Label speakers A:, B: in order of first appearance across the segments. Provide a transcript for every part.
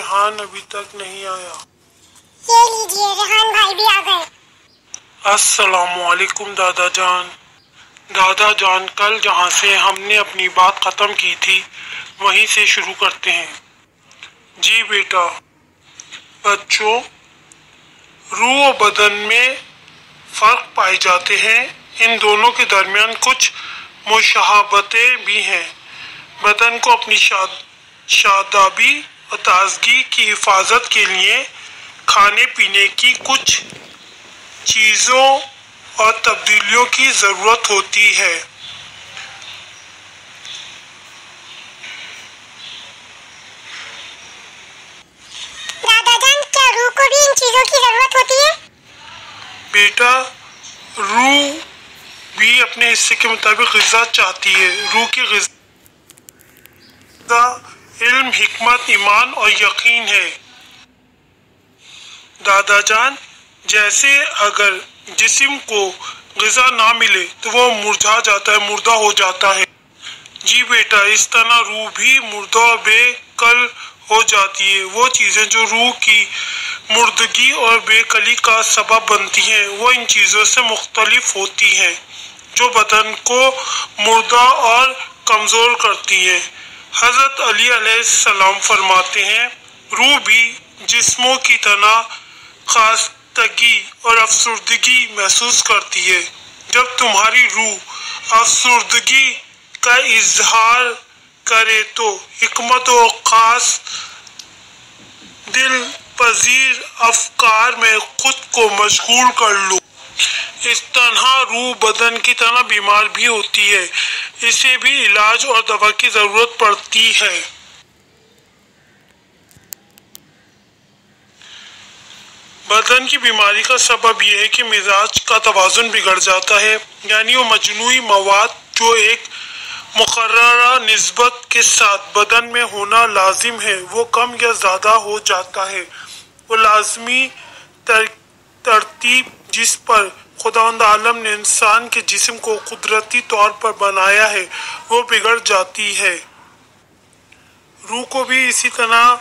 A: रेहान अभी तक नहीं आया।
B: ये लीजिए, रेहान भाई भी आ गए।
A: अस्सलामुअलैकुम दादा जान। दादा जान, कल जहाँ से हमने अपनी बात खत्म की थी वहीं से शुरू करते हैं। जी बेटा। बच्चों, रूह और बदन में फर्क पाए जाते हैं। इन दोनों के दरमियान कुछ मुशाबहतें भी हैं। बदन को अपनी शादाबी और ताजगी की हिफाजत के लिए खाने पीने की कुछ चीज़ों और तब्दीलियों की ज़रूरत होती है।
B: दादाजान, क्या रूह को भी इन चीजों की जरूरत होती है?
A: बेटा, रूह भी अपने हिस्से के मुताबिक ग़िज़ा चाहती है। रूह की ग़िज़ा इल्म, हिकमत, ईमान और यकीन है। दादाजान, जैसे अगर जिस्म को ग़िज़ा ना मिले तो वो मुरझा जाता है, मुर्दा हो जाता है। जी बेटा, इस तरह रूह भी मुर्दा और बेकल हो जाती है। वो चीज़ें जो रूह की मुर्दगी और बेकली का सबब बनती हैं वो इन चीज़ों से मुख्तलिफ होती हैं जो बदन को मुर्दा और कमज़ोर करती हैं। हज़रत अली अलैहिस्सलाम फरमाते हैं, रूह भी जिस्मों की तरह खास्तगी और अफसुर्दगी महसूस करती है। जब तुम्हारी रूह अफसुर्दगी का इजहार करे तो हिकमत और खास दिल पजीर अफकार में खुद को मशगूल कर लो। इस तरह रूह बदन की तरह बीमार भी होती है, इसे भी इलाज और दवा की जरूरत पड़ती है। बदन की बीमारी का सबब यह है कि मिजाज का तवाजुन बिगड़ जाता है, यानी वो मजनूई मवाद जो एक मुकर्ररा निस्बत के साथ बदन में होना लाजिम है वो कम या ज़्यादा हो जाता है। वो लाजमी तरतीब जिस पर खुदावंद आलम ने इंसान के जिस्म को कुदरती तौर पर बनाया है वो बिगड़ जाती है। रूह को भी इसी तरह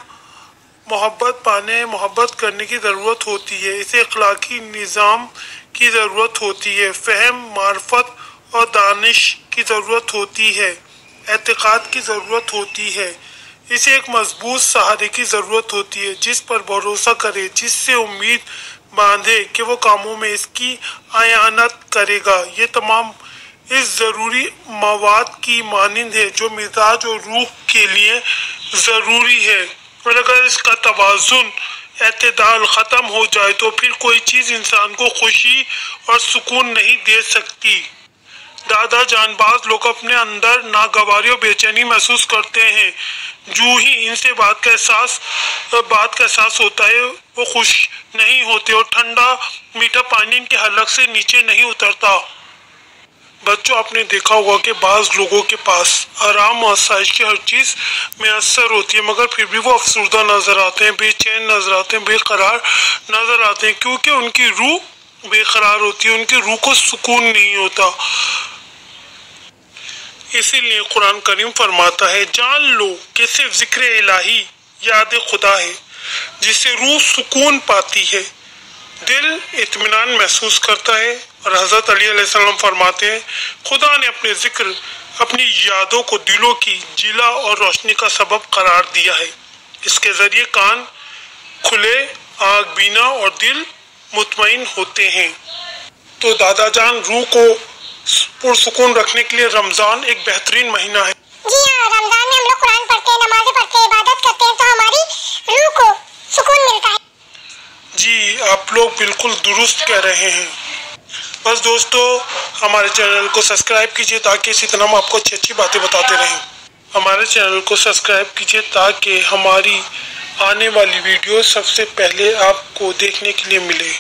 A: मोहब्बत करने की ज़रूरत होती है। इसे अखलाकी निज़ाम की ज़रूरत होती है, फ़हम, मार्फत और दानिश की ज़रूरत होती है, एतक़ाद की ज़रूरत होती है। इसे एक मजबूत सहारे की ज़रूरत होती है जिस पर भरोसा करे, जिससे उम्मीद बांधे कि वो कामों में इसकी आयानत करेगा। ये तमाम इस ज़रूरी मवाद की मानिंद है जो मिजाज और रूह के लिए ज़रूरी है, और अगर इसका तवाज़ुन एतदाल ख़त्म हो जाए तो फिर कोई चीज़ इंसान को खुशी और सुकून नहीं दे सकती। दादा जान, बाज लोग अपने अंदर नागवारी और बेचैनी महसूस करते हैं। जो ही इनसे बात का एहसास होता है वो खुश नहीं होते और ठंडा मीठा पानी इनके हलक से नीचे नहीं उतरता। बच्चों, आपने देखा होगा कि बाज लोगों के पास आराम और आसाइश की हर चीज़ मैसर होती है मगर फिर भी वो अफसरदा नज़र आते हैं, बेचैन नज़र आते हैं, बेकरार नज़र आते हैं, क्योंकि उनकी रूह बेकरार होती है, उनकी रूह को सुकून नहीं होता। इसीलिए कुरान करीम फरमाता है, जान लो कि सिर्फ जिक्र इलाही याद खुदा है जिससे रूह सुकून पाती है, दिल इत्मीनान महसूस करता है। और हज़रत अली अलैहिस्सलाम फरमाते हैं, खुदा ने अपने जिक्र, अपनी यादों को दिलों की जिला और रोशनी का सबब करार दिया है। इसके ज़रिए कान खुले, आँख बीना और दिल मुतमईन होते हैं। तो दादा जान, रूह को पुरसुकून रखने के लिए रमज़ान एक बेहतरीन महीना है।
B: जी हाँ, रमज़ान में हम लोग कुरान पढ़ते हैं, नमाज़ें पढ़ते हैं, इबादत करते हैं तो हमारी रूह को सुकून मिलता है।
A: जी, आप लोग बिल्कुल दुरुस्त कह रहे हैं। बस दोस्तों, हमारे चैनल को सब्सक्राइब कीजिए ताकि इसी तरह हम आपको अच्छी अच्छी बातें बताते रहें। हमारे चैनल को सब्सक्राइब कीजिए ताकि हमारी आने वाली वीडियो सबसे पहले आपको देखने के लिए मिले।